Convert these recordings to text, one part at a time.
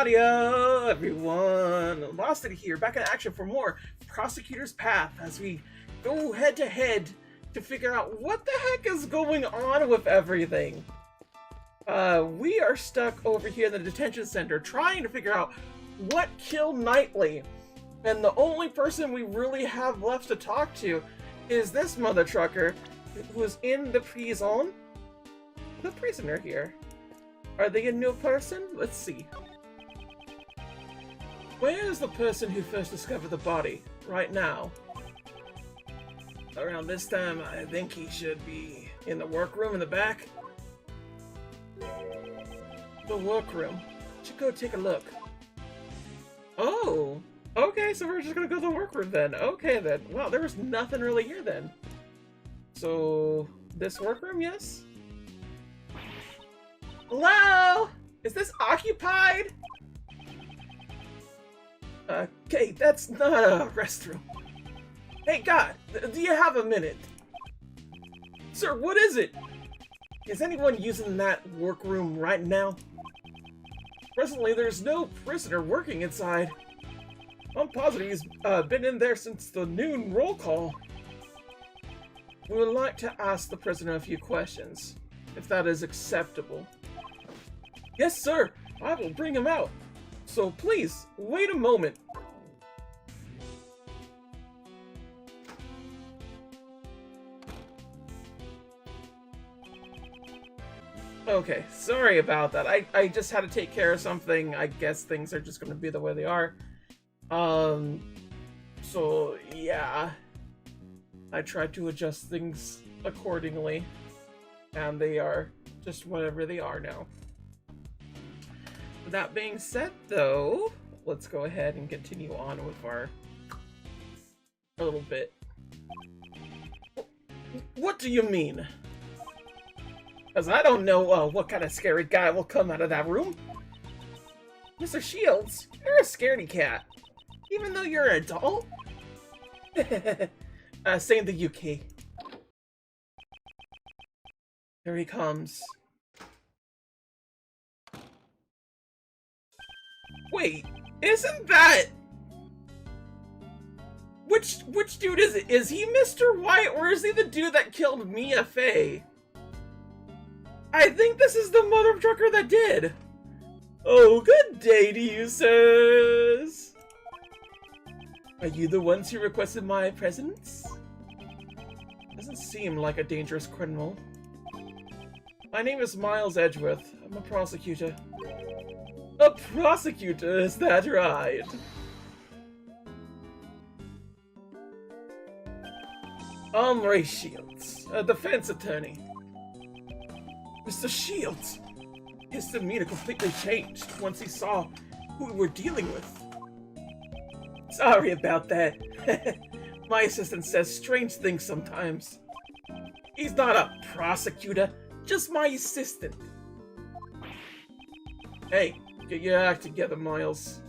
Howdy-o, everyone! Velocity here, back in action for more Prosecutor's Path as we go head-to-head to figure out what the heck is going on with everything. We are stuck over here in the detention center trying to figure out what killed Knightley. And the only person we really have left to talk to is this mother trucker who's in the prison. The prisoner here. Are they a new person? Let's see. Where is the person who first discovered the body? Right now. Around this time, I think he should be in the workroom in the back. The workroom. Should go take a look. Oh! Okay, so we're just gonna go to the workroom then. Okay then. Wow, there was nothing really here then. So, this workroom, yes? Hello? Is this occupied? Okay, that's not a restroom. Hey, God, do you have a minute? Sir, what is it? Is anyone using that workroom right now? Presently, there's no prisoner working inside. I'm positive he's been in there since the noon roll call. We would like to ask the prisoner a few questions, if that is acceptable. Yes, sir. I will bring him out. So please, wait a moment. Okay, sorry about that. I just had to take care of something. I guess things are just going to be the way they are. So, yeah. I tried to adjust things accordingly. And they are just whatever they are now. That being said, though, let's go ahead and continue on with our little bit. What do you mean? Because I don't know what kind of scary guy will come out of that room. Mr. Shields, you're a scaredy cat. Even though you're an adult? Same the UK. Here he comes. Wait, isn't that... Which dude is it? Is he Mr. White or is he the dude that killed Mia Fey? I think this is the mother trucker that did. Oh, good day to you, sirs. Are you the ones who requested my presence? Doesn't seem like a dangerous criminal. My name is Miles Edgeworth. I'm a prosecutor. A prosecutor, is that right? I'm Ray Shields, a defense attorney. Mr. Shields! His demeanor completely changed once he saw who we were dealing with. Sorry about that. My assistant says strange things sometimes. He's not a prosecutor, just my assistant. Hey, get your act together, Miles.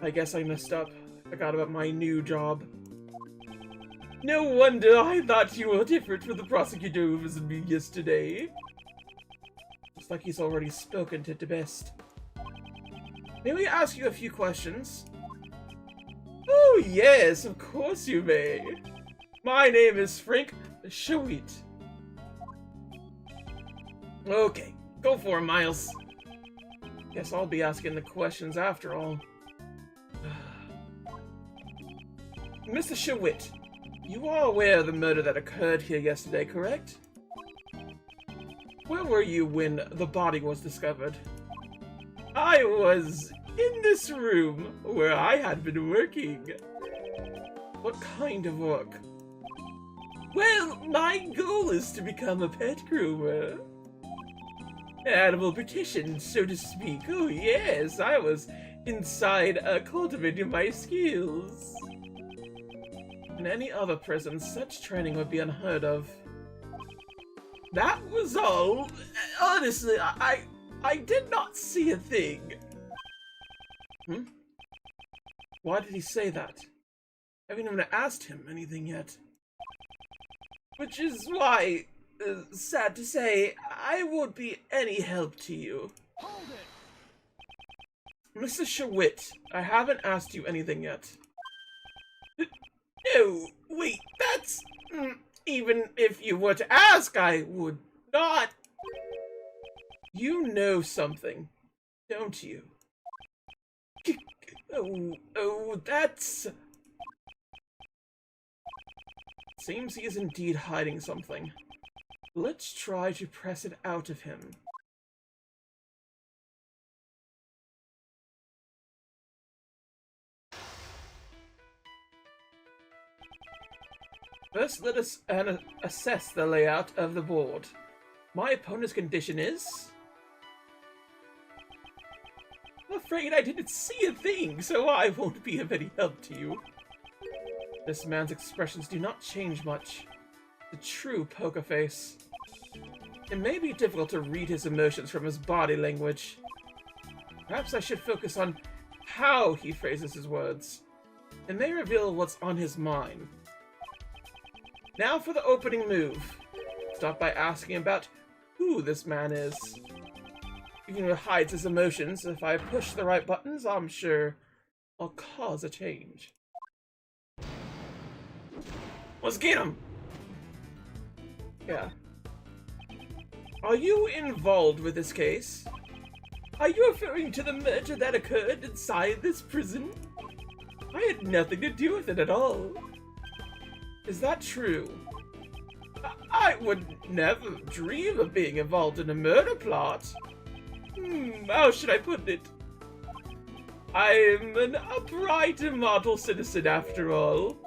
I guess I messed up. Forgot about my new job. No wonder I thought you were different from the prosecutor who visited me yesterday. Looks like he's already spoken to the best. May we ask you a few questions? Oh yes, of course you may. My name is Frank Shawit. Okay, go for it, Miles. Guess I'll be asking the questions after all. Mr. Shawit, you are aware of the murder that occurred here yesterday, correct? Where were you when the body was discovered? I was in this room where I had been working. What kind of work? Well, my goal is to become a pet groomer. Animal beautician, so to speak. Oh yes, I was inside cultivating my skills. In any other prison, such training would be unheard of. That was all. Honestly, I did not see a thing. Why did he say that? I haven't even asked him anything yet. Which is why, sad to say, I won't be any help to you. Hold it! Mr. Shawit, I haven't asked you anything yet. No, wait, that's... even if you were to ask, I would not. You know something, don't you? Oh, that's... Seems he is indeed hiding something. Let's try to press it out of him. First, let us assess the layout of the board. My opponent's condition is... I'm afraid I didn't see a thing, so I won't be of any help to you. This man's expressions do not change much. The true poker face. It may be difficult to read his emotions from his body language. Perhaps I should focus on how he phrases his words. It may reveal what's on his mind. Now for the opening move. Start by asking about who this man is. Even though it hides his emotions, if I push the right buttons, I'm sure I'll cause a change. Let's get him! Yeah. Are you involved with this case? Are you referring to the murder that occurred inside this prison? I had nothing to do with it at all. Is that true? I would never dream of being involved in a murder plot. How should I put it? I'm an upright and model citizen after all.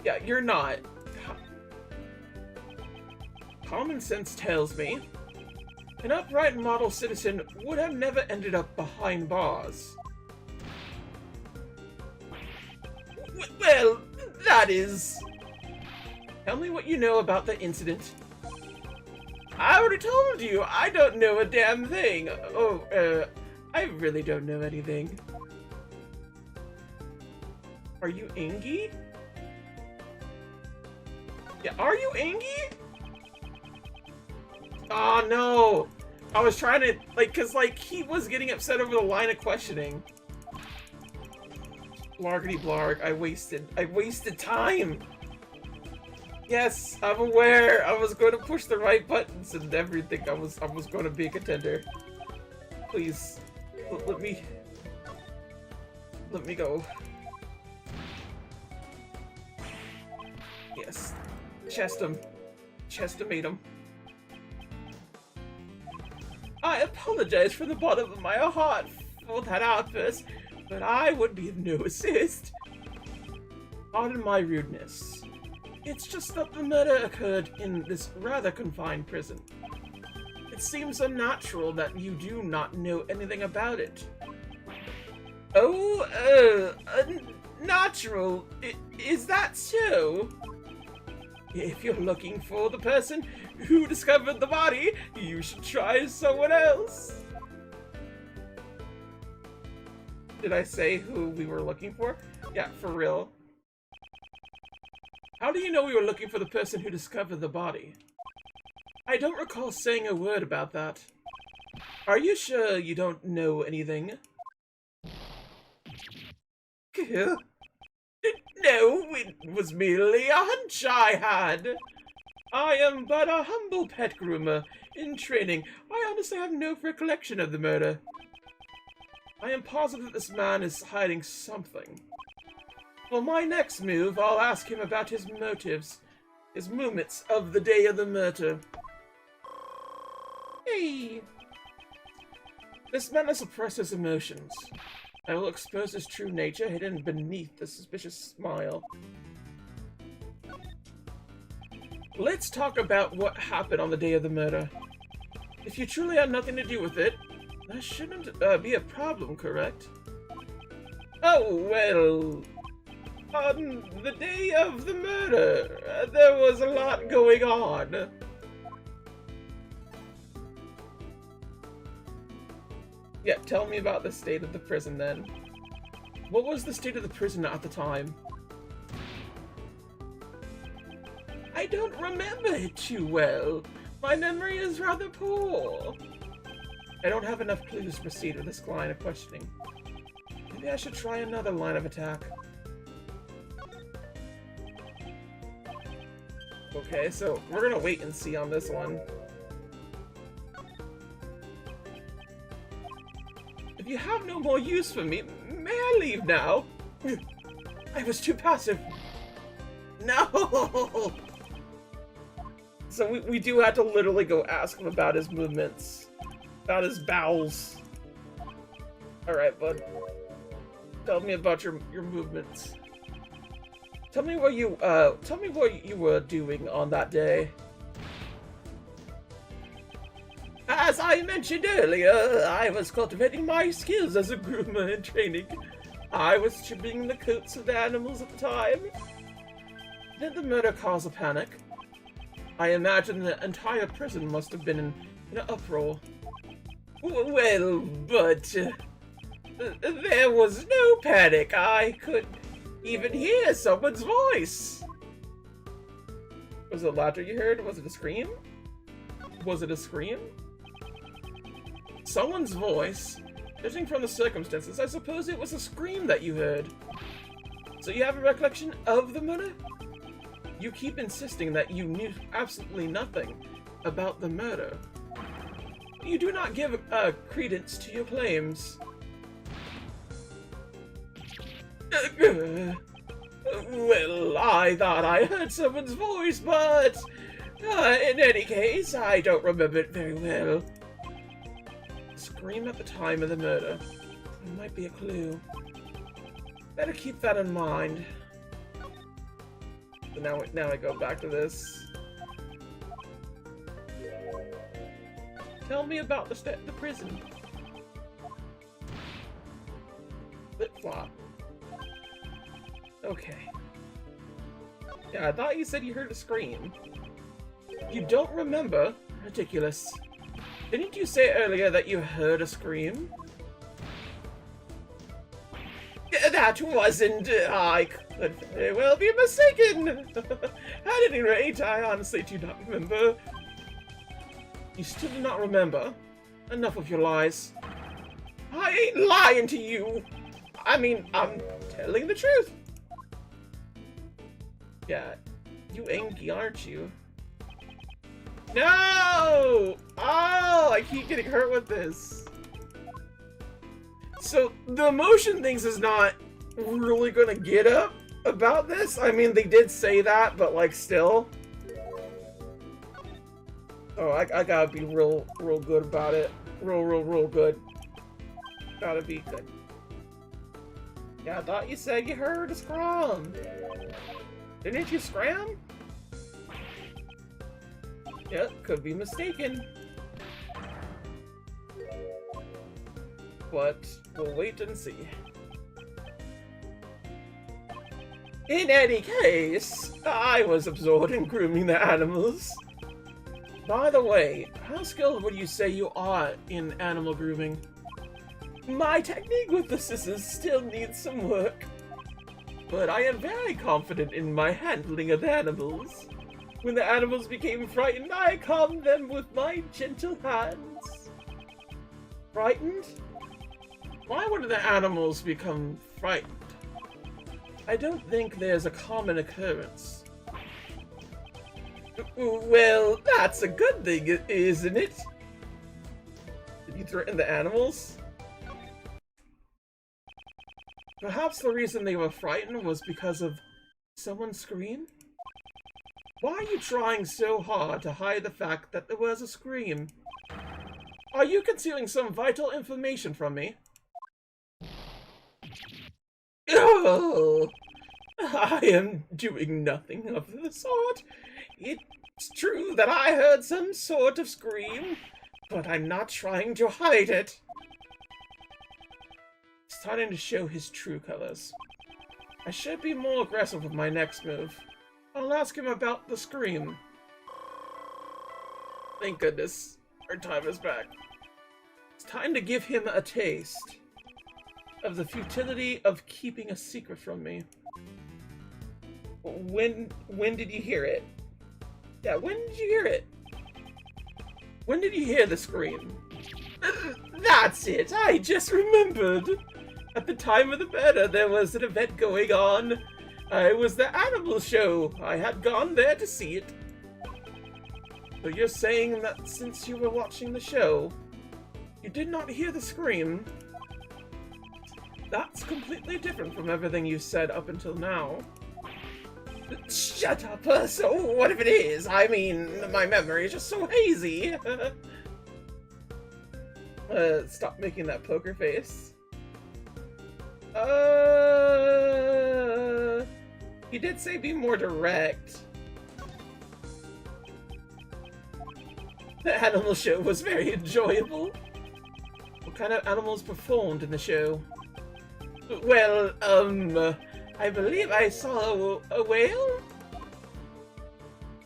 Yeah, you're not. Common sense tells me an upright model citizen would have never ended up behind bars. Well, that is... Tell me what you know about the incident. I already told you, I don't know a damn thing. I really don't know anything. Are you Ingy? Yeah, are you Ingy? Oh no! I was trying to, cause he was getting upset over the line of questioning. Blargity blarg, I wasted time! Yes, I'm aware. I was going to push the right buttons and everything. I was going to be a contender. Please, let me go. Yes, chest him, chest-o-mate him. I apologize from the bottom of my heart for that outburst, but I would be of no assist. Pardon my rudeness. It's just that the murder occurred in this rather confined prison. It seems unnatural that you do not know anything about it. Oh, unnatural? Is that so? If you're looking for the person who discovered the body, you should try someone else. Did I say who we were looking for? Yeah, for real. How do you know we were looking for the person who discovered the body? I don't recall saying a word about that. Are you sure you don't know anything? No, it was merely a hunch I had. I am but a humble pet groomer in training. I honestly have no recollection of the murder. I am positive this man is hiding something. For my next move, I'll ask him about his motives, his movements of the day of the murder. Hey! This man has suppressed his emotions. I will expose his true nature hidden beneath the suspicious smile. Let's talk about what happened on the day of the murder. If you truly had nothing to do with it, that shouldn't be a problem, correct? Oh, well... On the day of the murder, there was a lot going on. Yeah, tell me about the state of the prison then. What was the state of the prison at the time? I don't remember it too well. My memory is rather poor. I don't have enough clues to proceed with this line of questioning. Maybe I should try another line of attack. Okay, so we're gonna wait and see on this one. If you have no more use for me, may I leave now? I was too passive. No! So we do have to literally go ask him about his movements. About his bowels. Alright, bud. Tell me about your movements. Tell me what you were doing on that day. As I mentioned earlier, I was cultivating my skills as a groomer in training. I was trimming the coats of the animals at the time. Did the murder cause a panic? I imagine the entire prison must have been in an uproar. Well, but there was no panic. I could even hear someone's voice. Was it laughter you heard? Was it a scream? Was it a scream? Someone's voice? Judging from the circumstances, I suppose it was a scream that you heard. So you have a recollection of the murder? You keep insisting that you knew absolutely nothing about the murder. You do not give credence to your claims. Well, I thought I heard someone's voice, but in any case, I don't remember it very well. Scream at the time of the murder. It might be a clue. Better keep that in mind. So now I go back to this. Tell me about the prison. Flip-flop. Okay. Yeah, I thought you said you heard a scream. You don't remember? Ridiculous. Didn't you say earlier that you heard a scream? That wasn't... I could very well be mistaken. At any rate, I honestly do not remember. You still do not remember? Enough of your lies. I ain't lying to you. I mean, I'm telling the truth. Yeah, you Anki, aren't you? No! Oh, I keep getting hurt with this. So, the emotion things is not really gonna get up about this. I mean, they did say that, but like, still. Oh, I gotta be real good about it. Real good. Gotta be good. Yeah, I thought you said you heard a scrum. Didn't you scram? Yep, could be mistaken. But we'll wait and see. In any case, I was absorbed in grooming the animals. By the way, how skilled would you say you are in animal grooming? My technique with the scissors still needs some work, but I am very confident in my handling of animals. When the animals became frightened, I calmed them with my gentle hands. Frightened? Why would the animals become frightened? I don't think there's a common occurrence. Well, that's a good thing, isn't it? Did you threaten the animals? Perhaps the reason they were frightened was because of someone's scream? Why are you trying so hard to hide the fact that there was a scream? Are you concealing some vital information from me? Oh, I am doing nothing of the sort. It's true that I heard some sort of scream, but I'm not trying to hide it. He's starting to show his true colors. I should be more aggressive with my next move. I'll ask him about the scream. Thank goodness. Our time is back. It's time to give him a taste of the futility of keeping a secret from me. When did you hear it? Yeah, when did you hear it? When did you hear the scream? That's it, I just remembered. At the time of the murder, there was an event going on. It was the animal show. I had gone there to see it. So you're saying that since you were watching the show, you did not hear the scream? That's completely different from everything you said up until now. Shut up! So what if it is? I mean, my memory is just so hazy. Stop making that poker face. He did say be more direct. The animal show was very enjoyable. What kind of animals performed in the show? Well, I believe I saw a whale?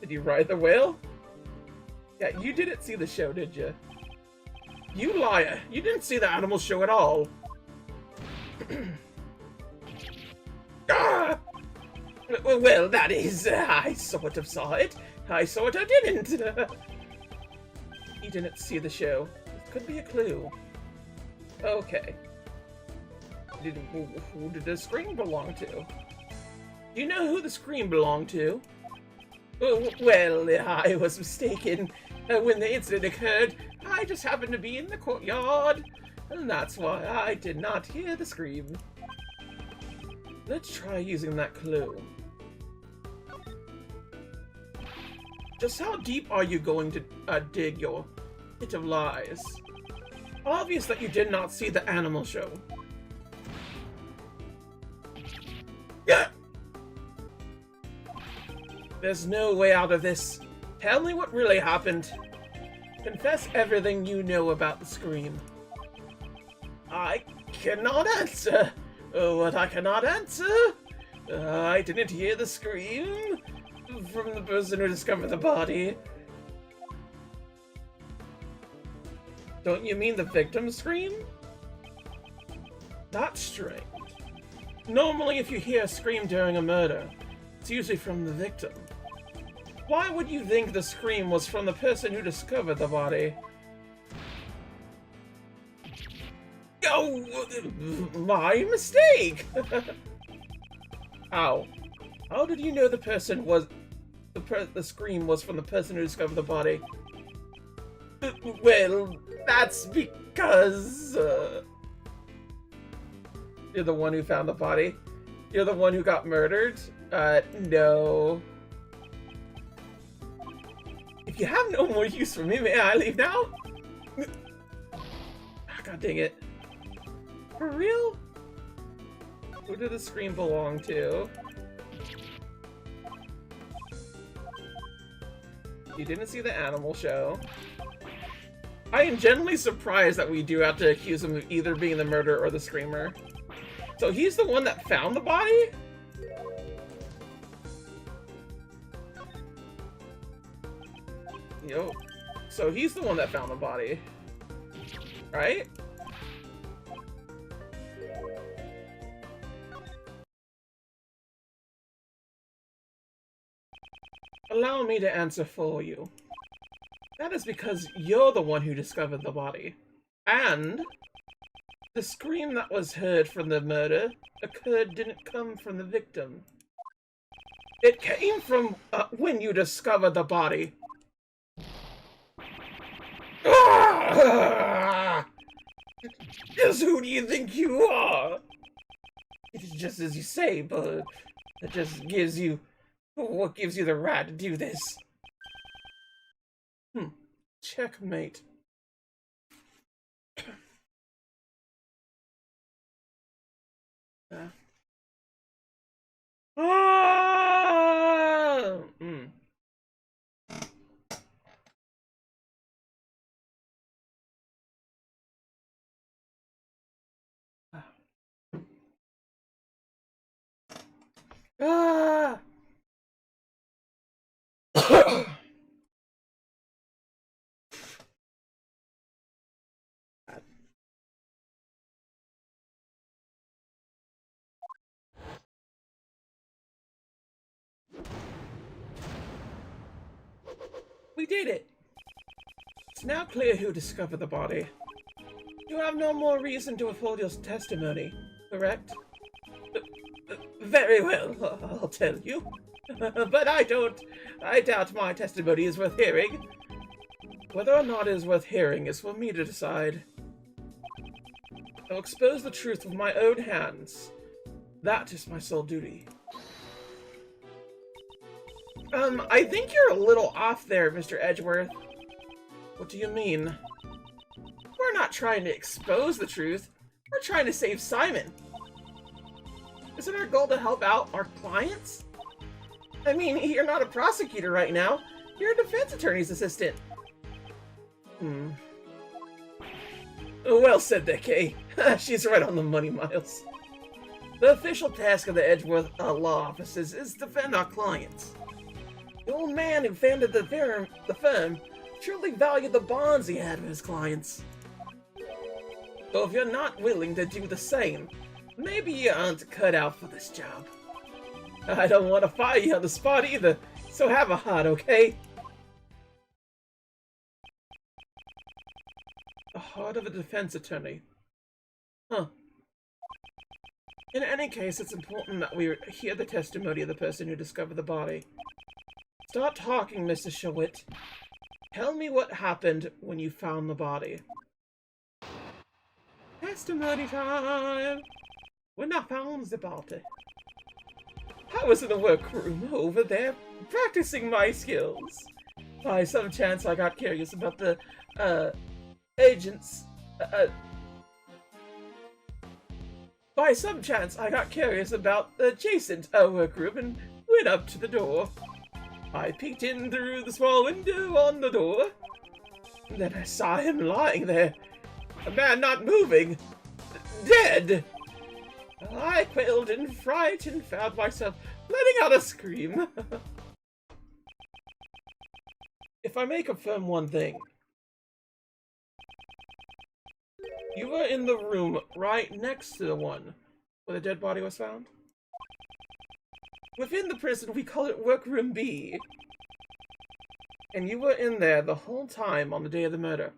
Did you ride the whale? Yeah, you didn't see the show, did you? You liar! You didn't see the animal show at all! Ah! Well, that is, I sort of saw it. I sort of didn't. You didn't see the show. It could be a clue. Okay. Who did the scream belong to? Do you know who the scream belonged to? Well, I was mistaken. When the incident occurred, I just happened to be in the courtyard, and that's why I did not hear the scream. Let's try using that clue. Just how deep are you going to dig your pit of lies? Obvious that you did not see the animal show. Yeah. There's no way out of this. Tell me what really happened. Confess everything you know about the scream. I cannot answer. What I cannot answer? I didn't hear the scream from the person who discovered the body. Don't you mean the victim's scream? That's strange. Normally, if you hear a scream during a murder, it's usually from the victim. Why would you think the scream was from the person who discovered the body? Oh, my mistake! How? How did you know the person was... the scream was from the person who discovered the body? Well, that's because... You're the one who found the body? You're the one who got murdered? No. If you have no more use for me, may I leave now? God dang it. For real? Who did the scream belong to? You didn't see the animal show. I am genuinely surprised that we do have to accuse him of either being the murderer or the screamer. So he's the one that found the body? Yo. So he's the one that found the body. Right? Allow me to answer for you. That is because you're the one who discovered the body. And the scream that was heard from the murder didn't come from the victim. It came from when you discovered the body. Just who do you think you are? It's just as you say, but it just gives you... What gives you the right to do this? Checkmate. We did it! It's now clear who discovered the body. You have no more reason to withhold your testimony, correct? Very well, I'll tell you. But I doubt my testimony is worth hearing. Whether or not it is worth hearing is for me to decide. I'll expose the truth with my own hands. That is my sole duty. I think you're a little off there, Mr. Edgeworth. What do you mean? We're not trying to expose the truth. We're trying to save Simon. Isn't our goal to help out our clients? I mean, you're not a prosecutor right now. You're a defense attorney's assistant. Well said there, Kay. She's right on the money, Miles. The official task of the Edgeworth law offices is to defend our clients. The old man who founded the firm truly valued the bonds he had with his clients. So if you're not willing to do the same, maybe you aren't cut out for this job. I don't want to fire you on the spot either, so have a heart, okay? The heart of a defense attorney. Huh. In any case, it's important that we hear the testimony of the person who discovered the body. Start talking, Mr. Sherwitt. Tell me what happened when you found the body. Testimony time! When I found the body, I was in the workroom over there, practicing my skills. By some chance, I got curious about the, agents, By some chance, I got curious about the adjacent workroom and went up to the door. I peeked in through the small window on the door. And then I saw him lying there. A man not moving. Dead! I quailed in fright and found myself letting out a scream. If I may confirm one thing. You were in the room right next to the one where the dead body was found? Within the prison, we call it Workroom B. And you were in there the whole time on the day of the murder?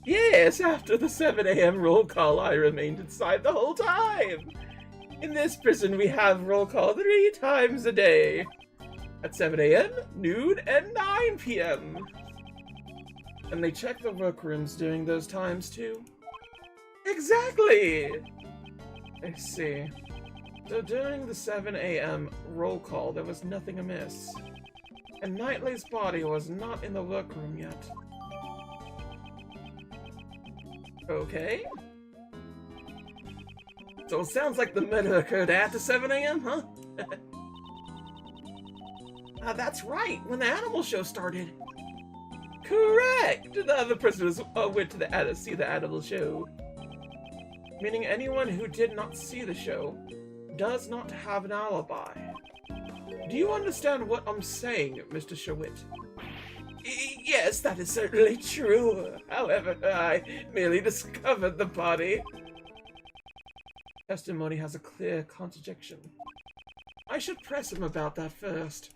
Yes, after the 7 a.m. roll call, I remained inside the whole time. In this prison, we have roll call 3 times a day. At 7 a.m., noon, and 9 p.m. And they check the workrooms during those times, too? Exactly! I see. So during the 7 a.m. roll call, there was nothing amiss. And Knightley's body was not in the workroom yet. Okay. So it sounds like the murder occurred after 7 a.m., huh? That's right, when the animal show started. Correct! The other prisoners went to see the animal show. Meaning anyone who did not see the show does not have an alibi. Do you understand what I'm saying, Mr. Sherwitt? Yes, that is certainly true. However, I merely discovered the body. Testimony has a clear contradiction. I should press him about that first.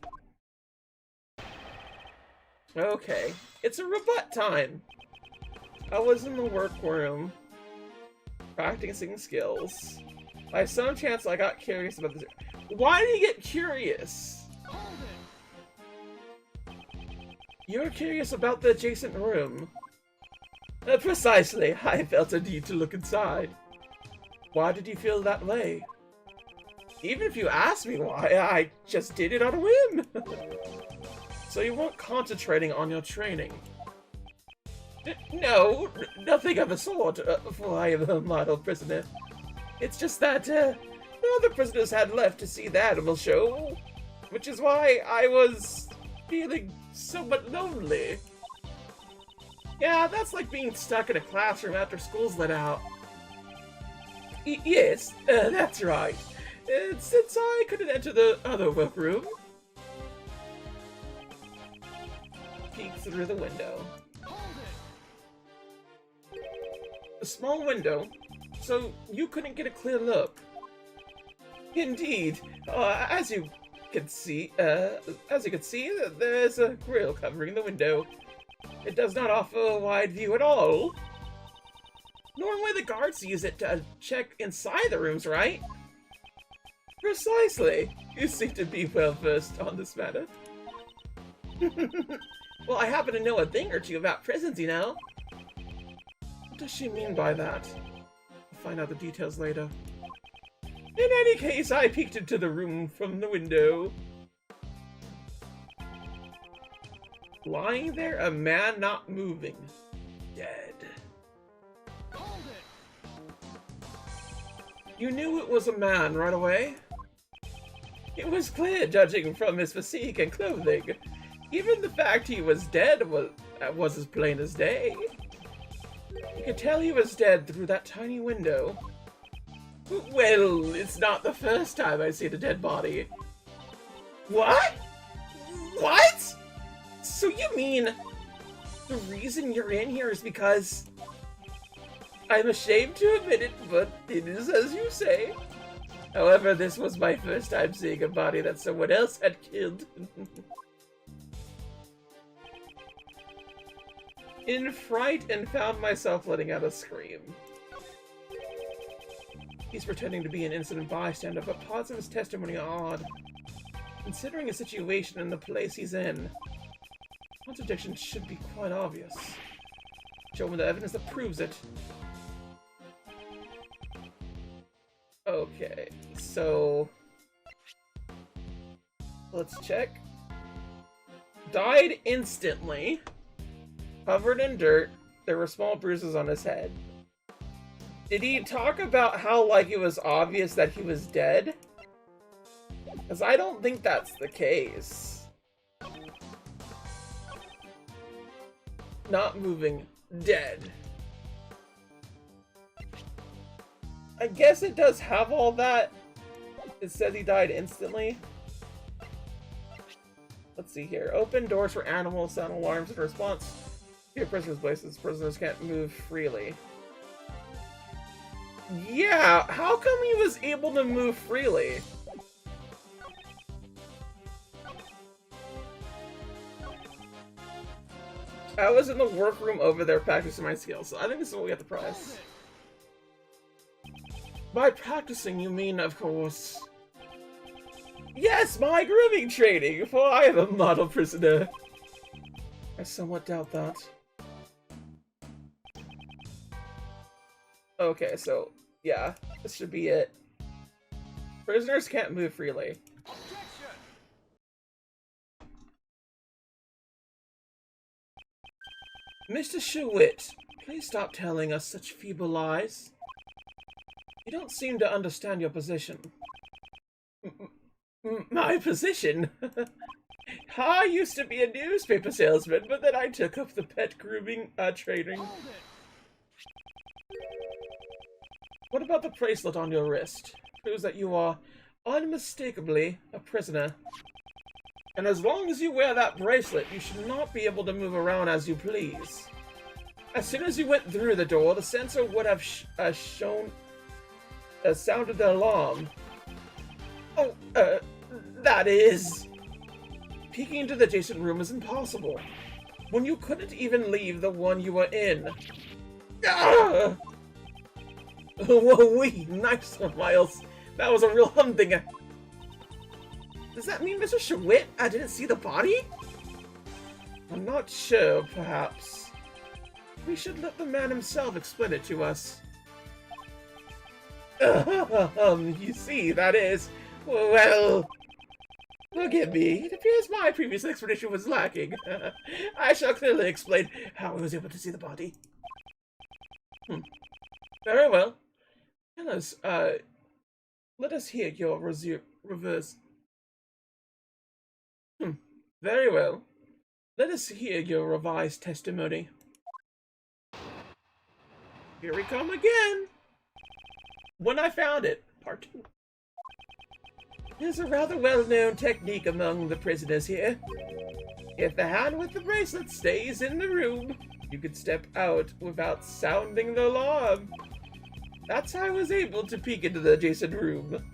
Okay, it's a rebut time. I was in the workroom, practicing skills. By some chance, I got curious about this. Why did you get curious? You were curious about the adjacent room. Precisely, I felt a need to look inside. Why did you feel that way? Even if you asked me why, I just did it on a whim. So you weren't concentrating on your training? No, nothing of the sort, for I am a model prisoner. It's just that, the other prisoners had left to see the animal show, which is why I was feeling somewhat lonely. Yeah, that's like being stuck in a classroom after school's let out. Yes, that's right. Since I couldn't enter the other workroom, peek through the window. A small window, so you couldn't get a clear look. Indeed, as you can see, there's a grill covering the window, It does not offer a wide view at all. Normally the guards use it to check inside the rooms, right? Precisely. You seem to be well versed on this matter. Well, I happen to know a thing or two about prisons, you know. What does she mean by that? I'll find out the details later. In any case, I peeked into the room from the window. Lying there, a man not moving. Dead. Hold it. You knew it was a man right away? It was clear, judging from his physique and clothing. Even the fact he was dead was as plain as day. You could tell he was dead through that tiny window. Well, it's not the first time I've seen a dead body. What? What? So you mean the reason you're in here is because... I'm ashamed to admit it, but it is as you say. However, this was my first time seeing a body that someone else had killed. In fright and found myself letting out a scream. He's pretending to be an innocent bystander, but parts of his testimony are odd. Considering his situation and the place he's in, contradiction should be quite obvious. Show me the evidence that proves it. Okay, so... let's check. Died instantly. Covered in dirt. There were small bruises on his head. Did he talk about how, like, it was obvious that he was dead? Because I don't think that's the case. Not moving. Dead. I guess it does have all that. It says he died instantly. Let's see here. Open doors for animals, sound alarms in response. Here, prisoners' places. Prisoners can't move freely. Yeah, how come he was able to move freely? I was in the workroom over there practicing my skills, so I think this is what we have to prize. By practicing, you mean, of course... Yes, my grooming training, for I am a model prisoner. I somewhat doubt that. Okay, so, yeah, this should be it. Prisoners can't move freely. Objection. Mr. Sherwitt, please stop telling us such feeble lies. You don't seem to understand your position. My position? I used to be a newspaper salesman, but then I took up the pet grooming training. Hold it. What about the bracelet on your wrist? Proves that you are unmistakably a prisoner. And as long as you wear that bracelet, you should not be able to move around as you please. As soon as you went through the door, the sensor would have sounded the alarm. Oh, that is... Peeking into the adjacent room is impossible, when you couldn't even leave the one you were in. Ah! Whoa, wee, nice one, Miles. That was a real humdinger. Does that mean Mr. Sherwitt? I didn't see the body? I'm not sure, perhaps. We should let the man himself explain it to us. You see, that is... Well... Forgive me, it appears my previous explanation was lacking. I shall clearly explain how I was able to see the body. Very well. Tell us, let us hear your reverse... Very well. Let us hear your revised testimony. Here we come again! When I found it, part 2. There's a rather well-known technique among the prisoners here. If the hand with the bracelet stays in the room, you can step out without sounding the alarm. That's how I was able to peek into the adjacent room.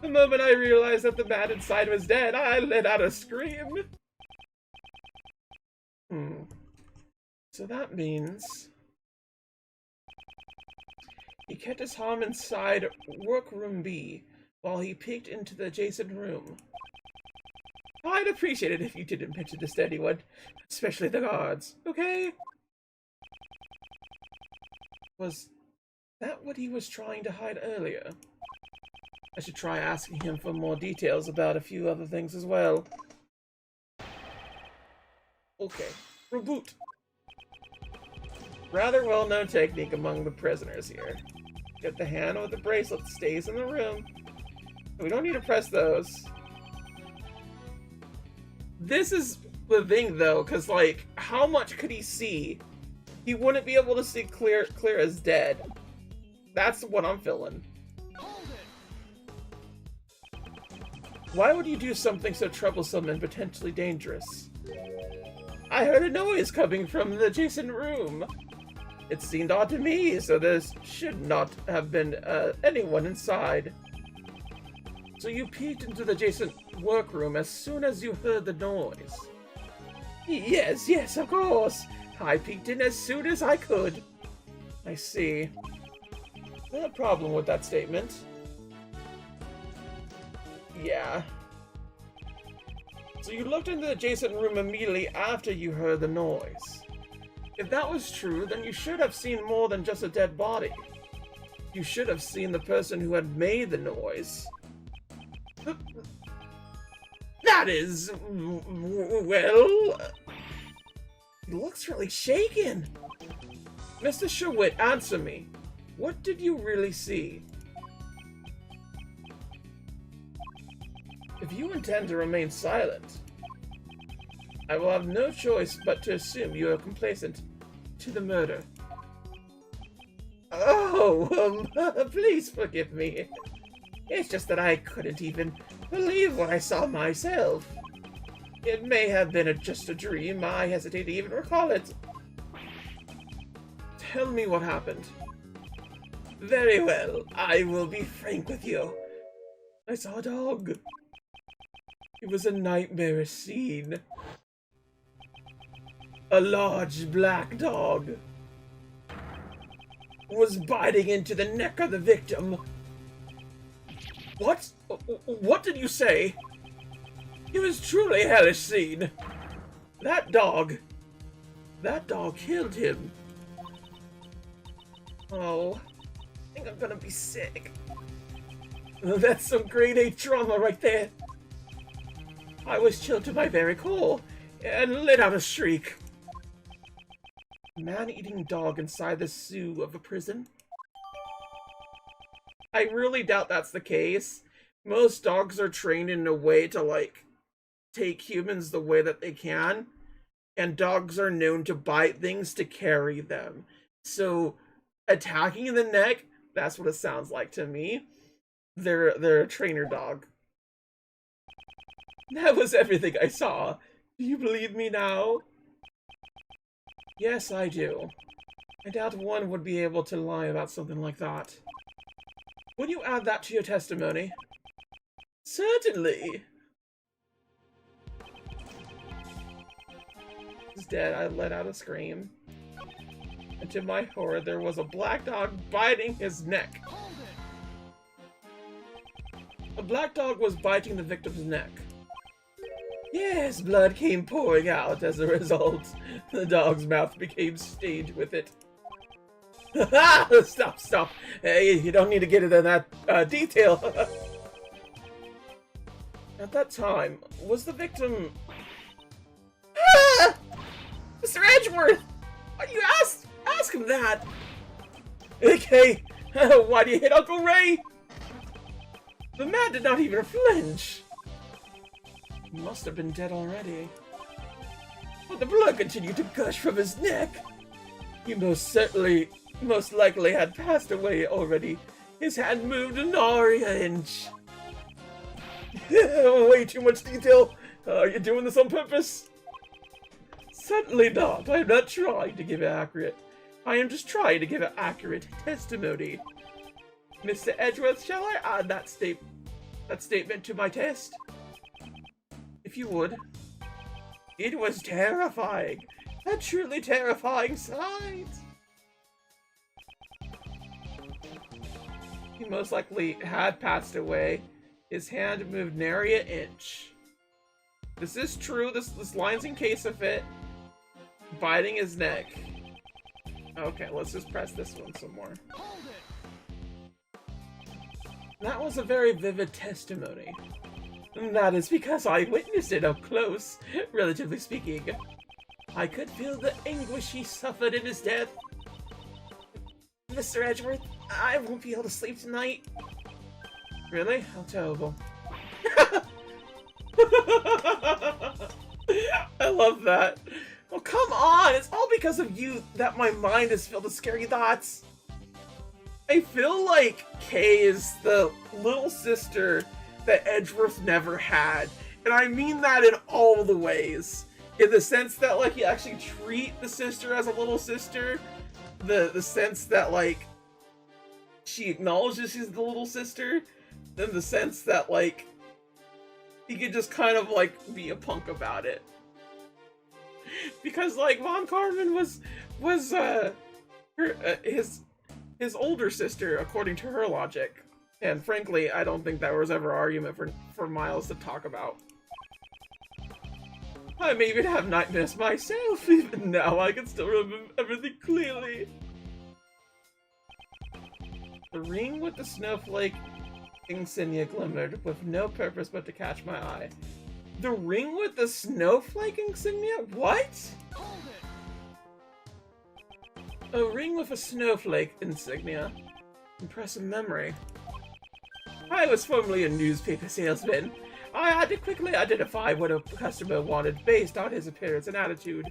The moment I realized that the man inside was dead, I let out a scream. Hmm. So that means he kept his arm inside workroom B while he peeked into the adjacent room. I'd appreciate it if you didn't mention this to anyone, especially the guards, okay? Was that what he was trying to hide earlier? I should try asking him for more details about a few other things as well. Okay, reboot. Rather well-known technique among the prisoners here. Get the hand with the bracelet stays in the room. We don't need to press those. This is the thing, though, because, like, how much could he see? He wouldn't be able to see clear as dead. That's what I'm feeling. Why would you do something so troublesome and potentially dangerous? I heard a noise coming from the adjacent room. It seemed odd to me, so there should not have been anyone inside. So you peeked into the adjacent workroom as soon as you heard the noise? Yes, of course. I peeked in as soon as I could. I see. No problem with that statement. Yeah. So you looked into the adjacent room immediately after you heard the noise. If that was true, then you should have seen more than just a dead body. You should have seen the person who had made the noise. That is... well... He looks really shaken. Mr. Sherwitt, answer me. What did you really see? If you intend to remain silent, I will have no choice but to assume you are complacent to the murder. Oh, please forgive me. It's just that I couldn't even believe what I saw myself. It may have been just a dream. I hesitate to even recall it. Tell me what happened. Very well, I will be frank with you. I saw a dog. It was a nightmarish scene. A large black dog was biting into the neck of the victim. What? What did you say? It was truly a hellish scene. That dog killed him. Oh, I think I'm gonna be sick. That's some grade A trauma right there. I was chilled to my very core and let out a shriek. Man-eating dog inside the zoo of a prison? I really doubt that's the case. Most dogs are trained in a way to, like, take humans the way that they can. And dogs are known to bite things to carry them. So, attacking in the neck, that's what it sounds like to me. They're a trainer dog. That was everything I saw. Do you believe me now? Yes, I do. I doubt one would be able to lie about something like that. Would you add that to your testimony? Certainly. He's dead. I let out a scream. And to my horror, there was a black dog biting his neck. A black dog was biting the victim's neck. Yes, blood came pouring out as a result. The dog's mouth became stained with it. Stop. Hey, you don't need to get into that detail. At that time, was the victim... Mr. Edgeworth! Why do you ask him that? Okay, why do you hit Uncle Ray? The man did not even flinch. He must have been dead already. But the blood continued to gush from his neck. He most likely had passed away already. His hand moved an inch. Way too much detail. Are you doing this on purpose? Certainly not. I am not trying to give it accurate. I am just trying to give an accurate testimony. Mr. Edgeworth, shall I add that statement to my test? If you would. It was terrifying. A truly terrifying sight. He most likely had passed away. His hand moved nary an inch. This is true. This line's in case of it. Biting his neck. Okay, let's just press this one some more. Hold it. That was a very vivid testimony. That is because I witnessed it up close, relatively speaking. I could feel the anguish he suffered in his death. Mr. Edgeworth, I won't be able to sleep tonight. Really? How terrible. I love that. Oh, come on! It's all because of you that my mind is filled with scary thoughts. I feel like Kay is the little sister that Edgeworth never had. And I mean that in all the ways. In the sense that, like, you actually treat the sister as a little sister. The sense that, like, she acknowledges she's the little sister. Then the sense that, like, he could just kind of, like, be a punk about it. Because, like, Von Carmen was his older sister, according to her logic. And frankly, I don't think that was ever an argument for Miles to talk about. I may even have nightmares myself. Even now, I can still remember everything clearly. The ring with the snowflake insignia glimmered, with no purpose but to catch my eye. The ring with the snowflake insignia? What? Hold it. A ring with a snowflake insignia. Impressive memory. I was formerly a newspaper salesman. I had to quickly identify what a customer wanted based on his appearance and attitude.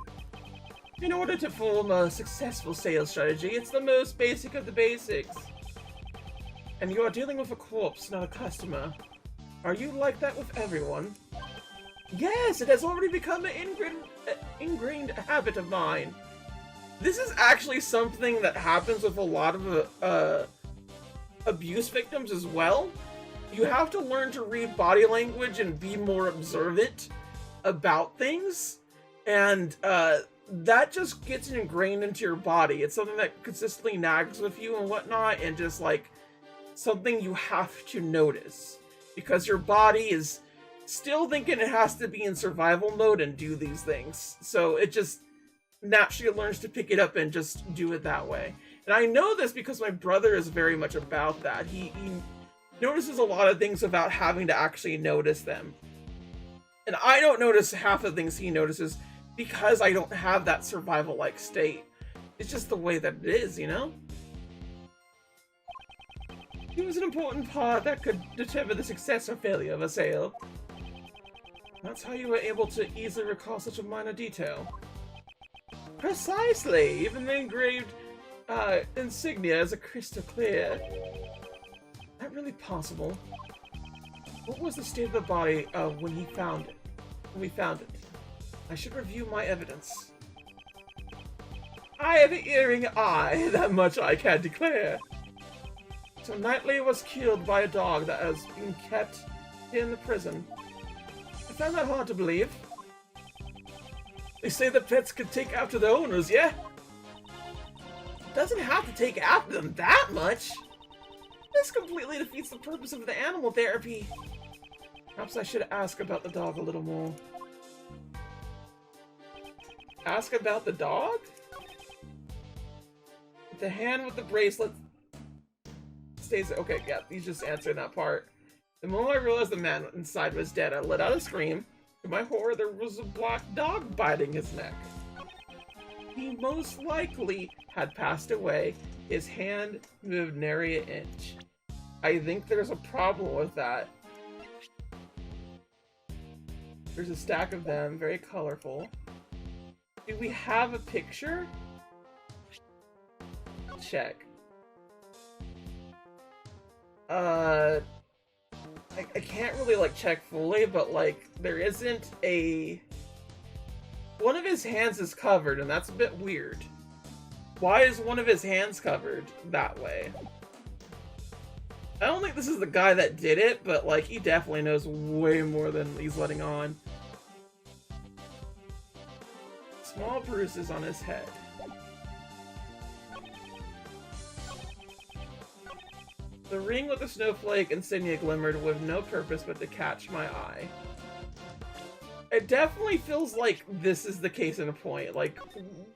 In order to form a successful sales strategy, it's the most basic of the basics. And you are dealing with a corpse, not a customer. Are you like that with everyone? Yes, it has already become an ingrained habit of mine. This is actually something that happens with a lot of abuse victims as well. You have to learn to read body language and be more observant about things. And that just gets ingrained into your body. It's something that consistently nags with you and whatnot, and just like something you have to notice. Because your body is still thinking it has to be in survival mode and do these things. So it just naturally learns to pick it up and just do it that way. And I know this because my brother is very much about that. He notices a lot of things without having to actually notice them. And I don't notice half the things he notices because I don't have that survival-like state. It's just the way that it is, you know? He was an important part that could determine the success or failure of a sale. That's how you were able to easily recall such a minor detail. Precisely! Even the engraved insignia is a crystal clear. Not really possible. What was the state of the body when we found it? I should review my evidence. I have an earring eye, that much I can declare. So Knightley was killed by a dog that has been kept in the prison. I found that hard to believe. They say that pets can take after their owners, yeah? It doesn't have to take after them that much. This completely defeats the purpose of the animal therapy. Perhaps I should ask about the dog a little more. Ask about the dog? The hand with the bracelet stays... Okay, yeah, he's just answering that part. The moment I realized the man inside was dead, I let out a scream. To my horror, there was a black dog biting his neck. He most likely had passed away. His hand moved nary an inch. I think there's a problem with that. There's a stack of them, very colorful. Do we have a picture? Check. I can't really, like, check fully, but, like, there isn't a... One of his hands is covered, and that's a bit weird. Why is one of his hands covered that way? I don't think this is the guy that did it, but, like, he definitely knows way more than he's letting on. Small bruises on his head. The ring with the snowflake insignia glimmered with no purpose but to catch my eye. It definitely feels like this is the case in a point. Like,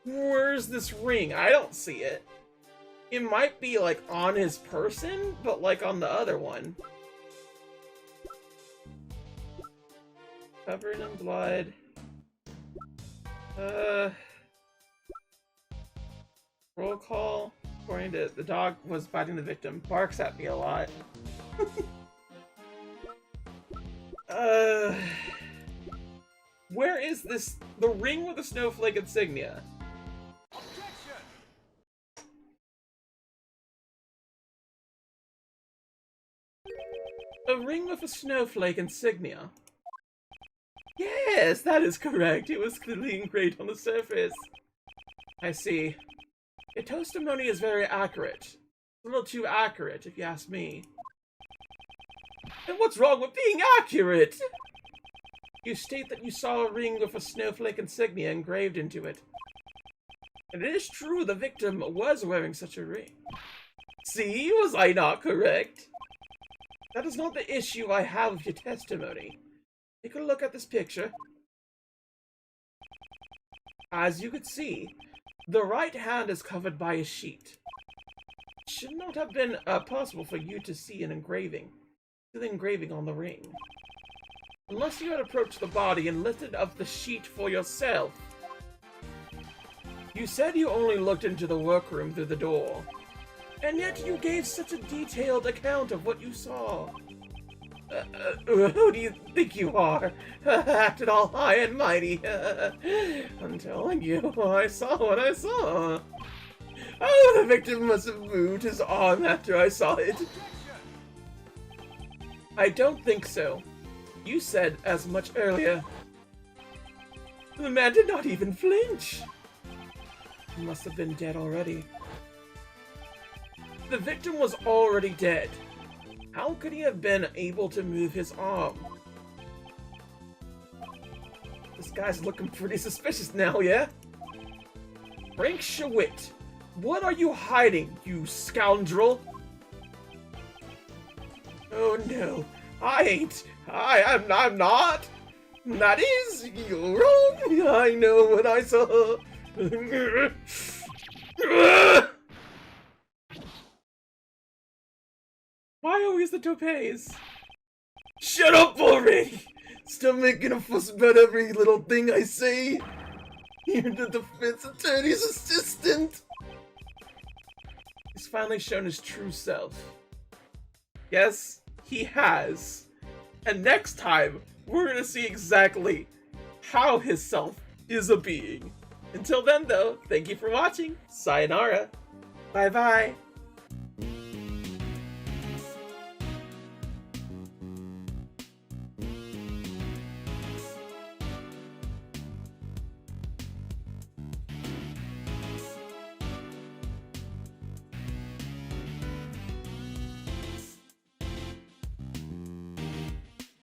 where's this ring? I don't see it. It might be, like, on his person, but, like, on the other one. Covered in blood. Roll call. According to the dog was biting the victim. Barks at me a lot. Where is this? The ring with the snowflake insignia. Objection! A ring with a snowflake insignia. Yes, that is correct. It was clearly engraved on the surface. I see. Your testimony is very accurate. A little too accurate, if you ask me. And what's wrong with being accurate? You state that you saw a ring with a snowflake insignia engraved into it. And it is true the victim was wearing such a ring. See, was I not correct? That is not the issue I have with your testimony. Take a look at this picture. As you could see, the right hand is covered by a sheet. It should not have been possible for you to see an engraving. The engraving on the ring. Unless you had approached the body and lifted up the sheet for yourself. You said you only looked into the workroom through the door. And yet you gave such a detailed account of what you saw. Who do you think you are? Acted all high and mighty. I'm telling you, I saw what I saw. Oh, the victim must have moved his arm after I saw it. I don't think so. You said as much earlier. The man did not even flinch. He must have been dead already. The victim was already dead. How could he have been able to move his arm? This guy's looking pretty suspicious now, yeah? Frank Schwitt, what are you hiding, you scoundrel? Oh no, I ain't. I'm not. That is, you're wrong. I know what I saw. Why always the topes? Shut up already! Stop making a fuss about every little thing I say. You're the defense attorney's assistant. He's finally shown his true self. Yes, he has. And next time, we're gonna see exactly how his self is a being. Until then though, thank you for watching. Sayonara. Bye bye.